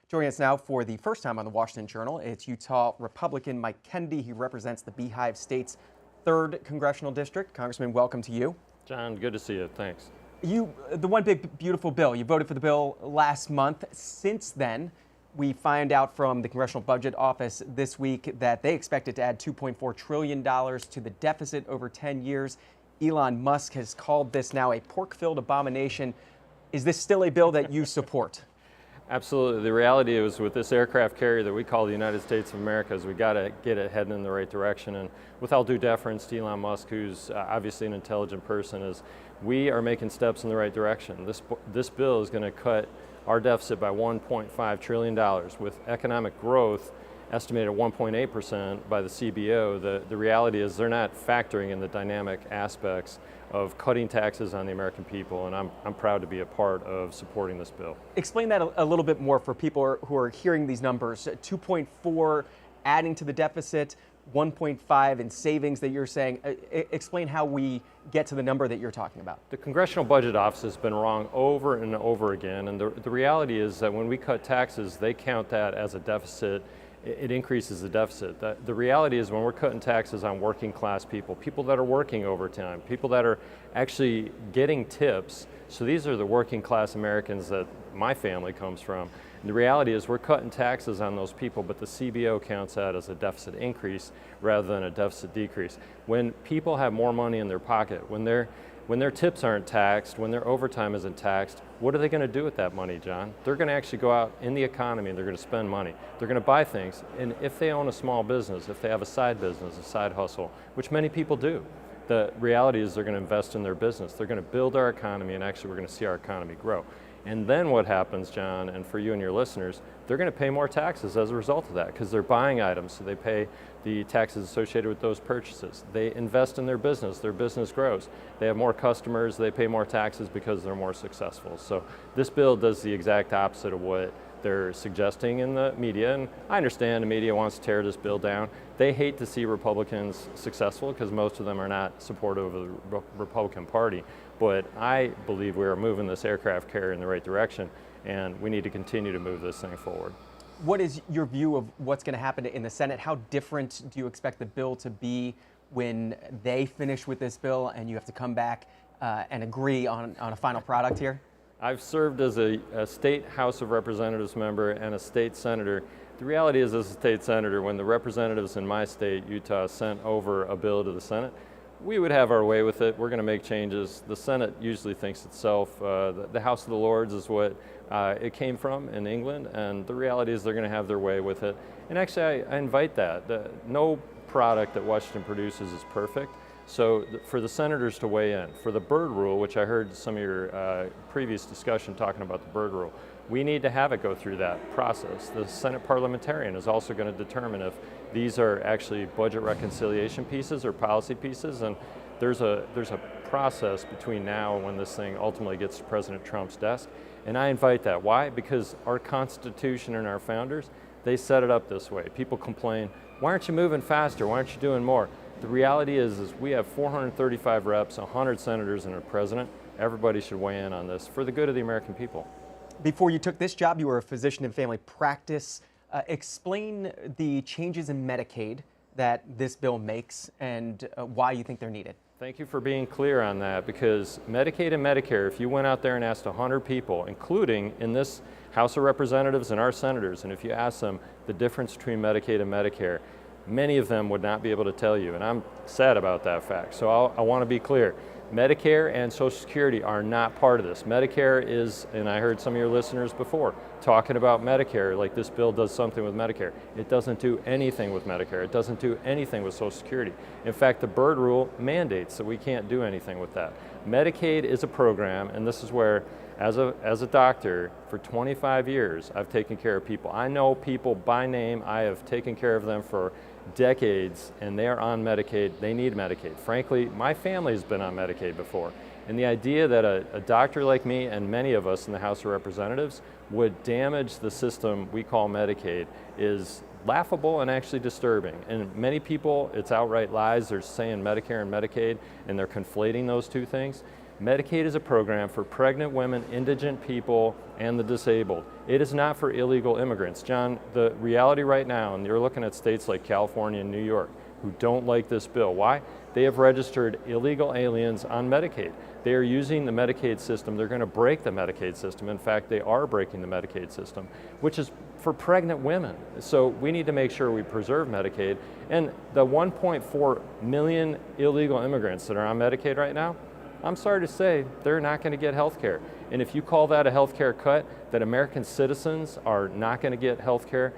Joining us now for the first time on the Washington Journal, it's Utah Republican Mike Kennedy. He represents the Beehive State's 3rd Congressional District. Congressman, welcome to you. John, good to see you. Thanks. The one big, beautiful bill, you voted for the bill last month. Since then, we find out from the Congressional Budget Office this week that they expected to add $2.4 trillion to the deficit over 10 years. Elon Musk has called this now a pork-filled abomination. Is this still a bill that you support? Absolutely. The reality is with this aircraft carrier that we call the United States of America is we got to get it heading in the right direction. And with all due deference to Elon Musk, who's obviously an intelligent person, is we are making steps in the right direction. This bill is going to cut our deficit by $1.5 trillion with economic growth estimated at 1.8% by the CBO. The reality is they're not factoring in the dynamic aspects of cutting taxes on the American people, and I'm proud to be a part of supporting this bill. Explain that a little bit more for people who are hearing these numbers. 2.4 adding to the deficit, 1.5 in savings that you're saying. Explain how we get to the number that you're talking about. The Congressional Budget Office has been wrong over and over again, and the reality is that when we cut taxes, they count that as a deficit. It increases the deficit. The reality is when we're cutting taxes on working class people, people that are working overtime, people that are actually getting tips, so these are the working class Americans that my family comes from. And the reality is we're cutting taxes on those people, but the CBO counts that as a deficit increase rather than a deficit decrease. When people have more money in their pocket, when their tips aren't taxed, when their overtime isn't taxed, what are they going to do with that money, John? They're going to actually go out in the economy and they're going to spend money. They're going to buy things. And if they own a small business, if they have a side business, a side hustle, which many people do, the reality is they're going to invest in their business. They're going to build our economy, and actually we're going to see our economy grow. And then what happens, John, and for you and your listeners, they're going to pay more taxes as a result of that because they're buying items, so they pay the taxes associated with those purchases. They invest in their business grows. They have more customers, they pay more taxes because they're more successful. So this bill does the exact opposite of what they're suggesting in the media, and I understand the media wants to tear this bill down. They hate to see Republicans successful because most of them are not supportive of the Republican Party. But I believe we are moving this aircraft carrier in the right direction, and we need to continue to move this thing forward. What is your view of what's going to happen in the Senate? How different do you expect the bill to be when they finish with this bill and you have to come back and agree on a final product here? I've served as a state House of Representatives member and a state senator. The reality is, as a state senator, when the representatives in my state, Utah, sent over a bill to the Senate, we would have our way with it. We're going to make changes. The Senate usually thinks itself. The House of the Lords is what it came from in England, and the reality is they're going to have their way with it. And actually, I invite that. No product that Washington produces is perfect. So for the senators to weigh in, for the bird rule, which I heard some of your previous discussion talking about the bird rule, we need to have it go through that process. The Senate parliamentarian is also going to determine if these are actually budget reconciliation pieces or policy pieces, and there's a process between now and when this thing ultimately gets to President Trump's desk, and I invite that. Why? Because our Constitution and our founders, they set it up this way. People complain, why aren't you moving faster? Why aren't you doing more? The reality is we have 435 reps, 100 senators, and a president. Everybody should weigh in on this for the good of the American people. Before you took this job, you were a physician in family practice. Explain the changes in Medicaid that this bill makes and why you think they're needed. Thank you for being clear on that, because Medicaid and Medicare, if you went out there and asked 100 people, including in this House of Representatives and our senators, and if you ask them the difference between Medicaid and Medicare, many of them would not be able to tell you, and I'm sad about that fact. So I want to be clear. Medicare and Social Security are not part of this. Medicare is, and I heard some of your listeners before talking about Medicare, like this bill does something with Medicare. It doesn't do anything with Medicare. It doesn't do anything with Social Security. In fact, the Byrd Rule mandates that we can't do anything with that. Medicaid is a program, and this is where, as a doctor, for 25 years, I've taken care of people. I know people by name. I have taken care of them for decades, and they're on Medicaid. They need Medicaid. Frankly, my family has been on Medicaid before. And the idea that a doctor like me and many of us in the House of Representatives would damage the system we call Medicaid is laughable and actually disturbing. And many people, it's outright lies. They're saying Medicare and Medicaid, and they're conflating those two things. Medicaid is a program for pregnant women, indigent people, and the disabled. It is not for illegal immigrants. John, the reality right now, and you're looking at states like California and New York who don't like this bill. Why? They have registered illegal aliens on Medicaid. They are using the Medicaid system. They're going to break the Medicaid system. In fact, they are breaking the Medicaid system, which is for pregnant women. So we need to make sure we preserve Medicaid. And the 1.4 million illegal immigrants that are on Medicaid right now, I'm sorry to say, they're not going to get health care. And if you call that a health care cut, that American citizens are not going to get health care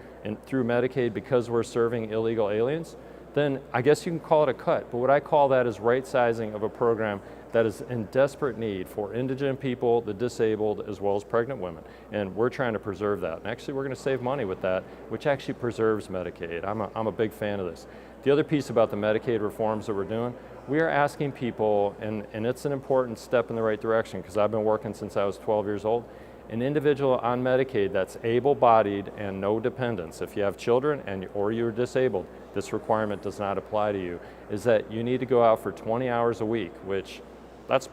through Medicaid because we're serving illegal aliens, then I guess you can call it a cut. But what I call that is right sizing of a program that is in desperate need for indigent people, the disabled, as well as pregnant women. And we're trying to preserve that. And actually, we're going to save money with that, which actually preserves Medicaid. I'm a big fan of this. The other piece about the Medicaid reforms that we're doing, we are asking people, and it's an important step in the right direction because I've been working since I was 12 years old, an individual on Medicaid that's able-bodied and no dependents, if you have children or you're disabled, this requirement does not apply to you, is that you need to go out for 20 hours a week, which that's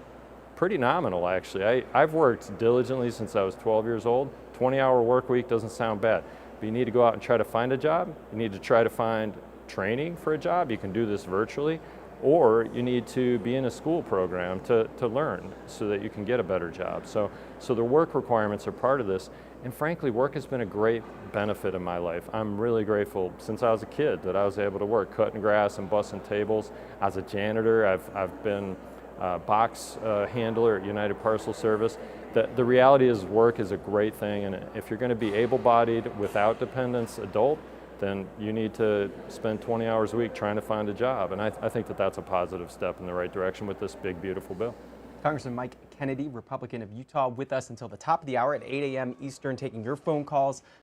pretty nominal actually. I've worked diligently since I was 12 years old. 20-hour work week doesn't sound bad, but you need to go out and try to find a job. You need to try to find training for a job. You can do this virtually, or you need to be in a school program to learn so that you can get a better job. So the work requirements are part of this, and frankly, work has been a great benefit in my life. I'm really grateful since I was a kid that I was able to work cutting grass and bussing tables. As a janitor, I've been a box handler at United Parcel Service. The reality is work is a great thing, and if you're going to be able-bodied without dependents adult, then you need to spend 20 hours a week trying to find a job. And I think that that's a positive step in the right direction with this big, beautiful bill. Congressman Mike Kennedy, Republican of Utah, with us until the top of the hour at 8 a.m. Eastern, taking your phone calls.